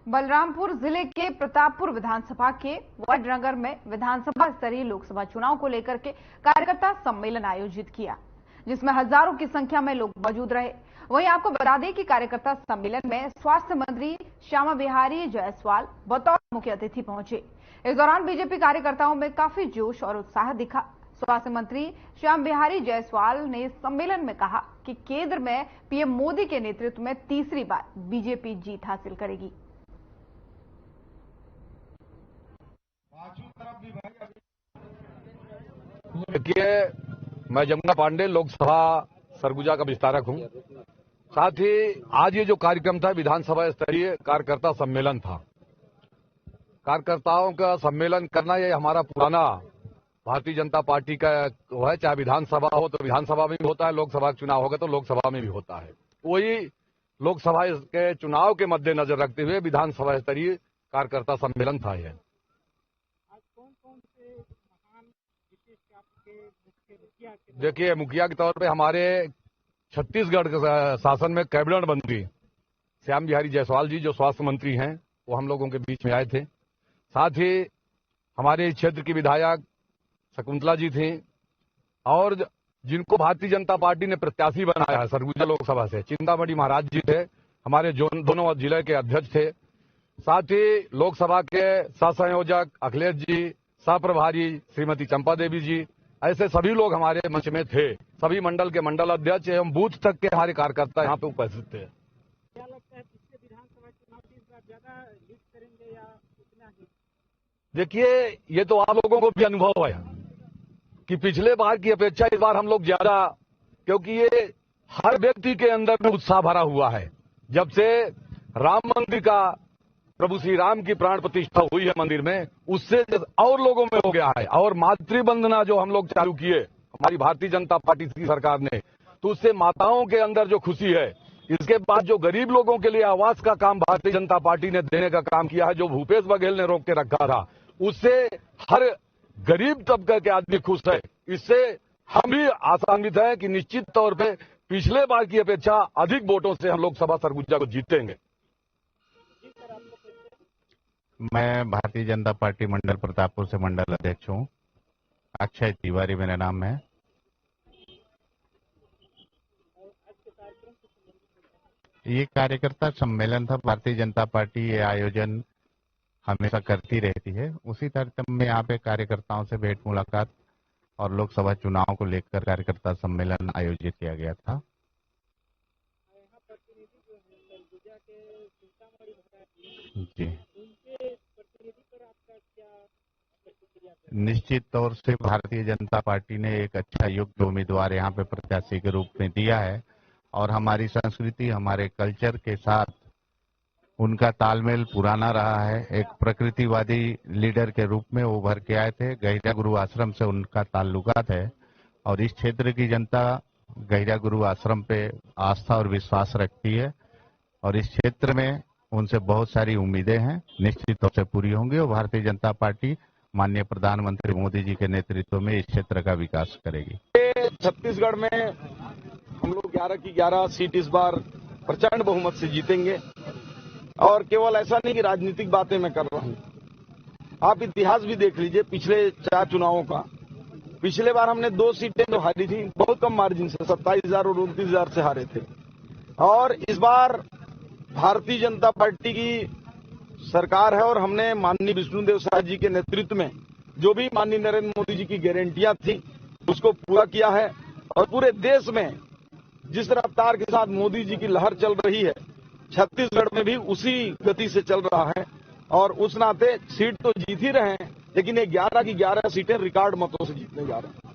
बलरामपुर जिले के प्रतापपुर विधानसभा के वार्ड नगर में विधानसभा स्तरीय लोकसभा चुनाव को लेकर के कार्यकर्ता सम्मेलन आयोजित किया, जिसमें हजारों की संख्या में लोग मौजूद रहे। वहीं आपको बता दें कि कार्यकर्ता सम्मेलन में स्वास्थ्य मंत्री श्यामा बिहारी जायसवाल बतौर मुख्य अतिथि पहुंचे। इस दौरान बीजेपी कार्यकर्ताओं में काफी जोश और उत्साह दिखा। स्वास्थ्य मंत्री श्याम बिहारी जायसवाल ने सम्मेलन में कहा कि केंद्र में पीएम मोदी के नेतृत्व में तीसरी बार बीजेपी जीत हासिल करेगी। देखिए, मैं जमुना पांडे लोकसभा सरगुजा का विस्तारक हूं। साथ ही आज ये जो कार्यक्रम था विधानसभा स्तरीय कार्यकर्ता सम्मेलन था। कार्यकर्ताओं का सम्मेलन करना ये हमारा पुराना भारतीय जनता पार्टी का वो है। चाहे विधानसभा हो तो विधानसभा में भी होता है, लोकसभा चुनाव होगा तो लोकसभा में भी होता है। वही लोकसभा के चुनाव के मद्देनजर रखते हुए विधानसभा स्तरीय कार्यकर्ता सम्मेलन था। यह देखिए, मुखिया के तौर पे हमारे छत्तीसगढ़ के शासन में कैबिनेट मंत्री श्याम बिहारी जायसवाल जी, जो स्वास्थ्य मंत्री हैं, वो हम लोगों के बीच में आए थे। साथ ही हमारे क्षेत्र की विधायक शकुंतला जी थी और जिनको भारतीय जनता पार्टी ने प्रत्याशी बनाया है सरगुजा लोकसभा से, चिंतामणि महाराज जी थे, हमारे दोनों जिले के अध्यक्ष थे। साथ ही लोकसभा के सह संयोजक अखिलेश जी, सह प्रभारी श्रीमती चंपा देवी जी, ऐसे सभी लोग हमारे मंच में थे। सभी मंडल के मंडल अध्यक्ष एवं बूथ तक के हमारे कार्यकर्ता यहाँ पे उपस्थित थे। क्या लगता है पिछले विधानसभा चुनाव से इस बार ज्यादा लीड करेंगे या उतना ही? देखिए, ये तो आप लोगों को भी अनुभव है कि पिछले बार की अपेक्षा इस बार हम लोग ज्यादा, क्योंकि ये हर व्यक्ति के अंदर में उत्साह भरा हुआ है। जब से राम मंदिर का प्रभु श्री राम की प्राण प्रतिष्ठा हुई है मंदिर में, उससे और लोगों में हो गया है। और मातृवंदना जो हम लोग चालू किए हमारी भारतीय जनता पार्टी की सरकार ने, तो उससे माताओं के अंदर जो खुशी है। इसके बाद जो गरीब लोगों के लिए आवास का काम भारतीय जनता पार्टी ने देने का काम किया है, जो भूपेश बघेल ने रोक के रखा था, उससे हर गरीब तबके के आदमी खुश है। इससे हम भी आशान्वित हैं कि निश्चित तौर पे पिछले बार की अपेक्षा अधिक वोटों से हम लोकसभा सरगुजा को जीतेंगे। मैं भारतीय जनता पार्टी मंडल प्रतापपुर से मंडल अध्यक्ष हूं। अक्षय तिवारी मेरा नाम है। ये कार्यकर्ता सम्मेलन था। भारतीय जनता पार्टी ये आयोजन हमेशा करती रहती है। उसी तरह में यहाँ पे कार्यकर्ताओं से भेंट मुलाकात और लोकसभा चुनाव को लेकर कार्यकर्ता सम्मेलन आयोजित किया गया था। जी, निश्चित तौर से भारतीय जनता पार्टी ने एक अच्छा योग्य उम्मीदवार यहाँ पे प्रत्याशी के रूप में दिया है और हमारी संस्कृति, हमारे कल्चर के साथ उनका तालमेल पुराना रहा है। एक प्रकृतिवादी लीडर के रूप में वो उभर के आए थे। गहिरा गुरु आश्रम से उनका ताल्लुकात है और इस क्षेत्र की जनता गहिरा गुरु आश्रम पे आस्था और विश्वास रखती है और इस क्षेत्र में उनसे बहुत सारी उम्मीदें हैं, निश्चित तौर से पूरी होंगी और भारतीय जनता पार्टी माननीय प्रधानमंत्री मोदी जी के नेतृत्व में इस क्षेत्र का विकास करेगी। छत्तीसगढ़ में हम लोग 11 की 11 सीट इस बार प्रचंड बहुमत से जीतेंगे। और केवल ऐसा नहीं कि राजनीतिक बातें मैं कर रहा हूं, आप इतिहास भी देख लीजिए पिछले 4 चुनावों का। पिछले बार हमने 2 सीटें जो हारी थी बहुत कम मार्जिन से 27,000 और 29,000 से हारे थे। और इस बार भारतीय जनता पार्टी की सरकार है और हमने माननीय विष्णुदेव साय जी के नेतृत्व में जो भी माननीय नरेंद्र मोदी जी की गारंटियां थी उसको पूरा किया है। और पूरे देश में जिस रफ्तार के साथ मोदी जी की लहर चल रही है, छत्तीसगढ़ में भी उसी गति से चल रहा है। और उस नाते सीट तो जीत ही रहे हैं, लेकिन ये 11 की 11 सीटें रिकॉर्ड मतों से जीतने जा रहे हैं।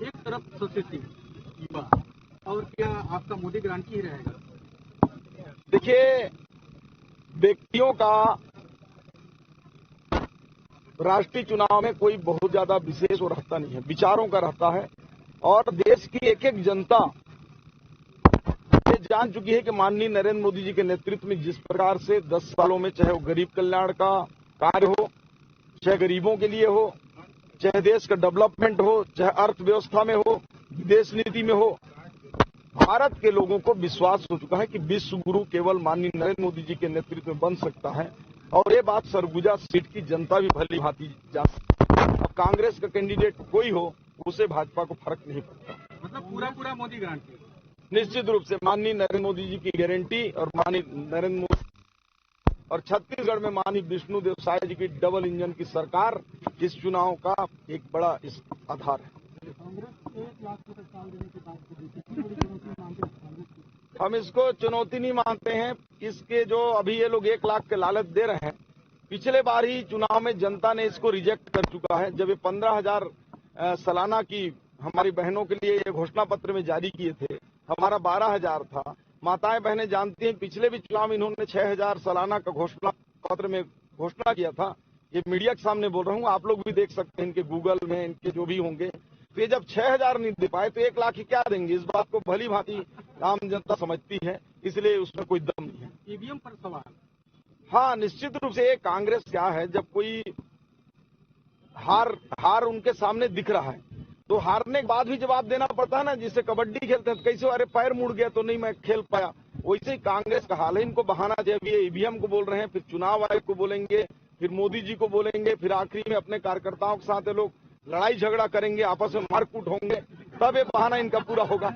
एक तरफ सोसाइटी और क्या आपका मोदी गारंटी ही रहेगा? देखिए, व्यक्तियों का राष्ट्रीय चुनाव में कोई बहुत ज्यादा विशेष रहता नहीं है, विचारों का रहता है। और देश की एक एक जनता ये जान चुकी है कि माननीय नरेंद्र मोदी जी के नेतृत्व में जिस प्रकार से 10 सालों में, चाहे वो गरीब कल्याण का कार्य हो, चाहे गरीबों के लिए हो, चाहे देश का डेवलपमेंट हो, चाहे अर्थव्यवस्था में हो, विदेश नीति में हो, भारत के लोगों को विश्वास हो चुका है कि विश्व गुरु केवल माननीय नरेंद्र मोदी जी के नेतृत्व में बन सकता है। और ये बात सरगुजा सीट की जनता भी भली भांति जानती है। अब कांग्रेस का कैंडिडेट कोई हो, उसे भाजपा को फर्क नहीं पड़ता। मतलब पूरा मोदी गारंटी। निश्चित रूप से माननीय नरेंद्र मोदी जी की गारंटी और माननीय नरेंद्र मोदी और छत्तीसगढ़ में माननीय विष्णुदेव साय जी की डबल इंजन की सरकार इस चुनाव का एक बड़ा इस आधार है। हम इसको चुनौती नहीं मानते हैं। इसके जो अभी ये लोग 1 लाख के लालच दे रहे हैं, पिछले बार ही चुनाव में जनता ने इसको रिजेक्ट कर चुका है। जब ये 15,000 सालाना की हमारी बहनों के लिए ये घोषणा पत्र में जारी किए थे, हमारा 12,000 था। माताएं बहनें जानती हैं, पिछले भी चुनाव में इन्होंने 6,000 सालाना का घोषणा पत्र में घोषणा किया था। ये मीडिया के सामने बोल रहा हूँ, आप लोग भी देख सकते हैं इनके गूगल में, इनके जो भी होंगे। तो ये जब 6,000 नहीं दे पाए तो 1 लाख ही क्या देंगे? इस बात को भली भांति आम जनता समझती है, इसलिए उसमें कोई दम नहीं है। ईवीएम पर सवाल। हाँ, निश्चित रूप से कांग्रेस क्या है, जब कोई हार उनके सामने दिख रहा है तो हारने के बाद भी जवाब देना पड़ता है ना। जिससे कबड्डी खेलते हैं तो कैसे, अरे पैर मुड़ गया तो नहीं मैं खेल पाया, वैसे ही कांग्रेस का हाल है। इनको बहाना चाहिए। ईवीएम को बोल रहे हैं, फिर चुनाव आयोग को बोलेंगे, फिर मोदी जी को बोलेंगे, फिर आखिरी में अपने कार्यकर्ताओं के साथ ये लोग लड़ाई झगड़ा करेंगे, आपस में मारकूट होंगे, तब ये बहाना इनका पूरा होगा।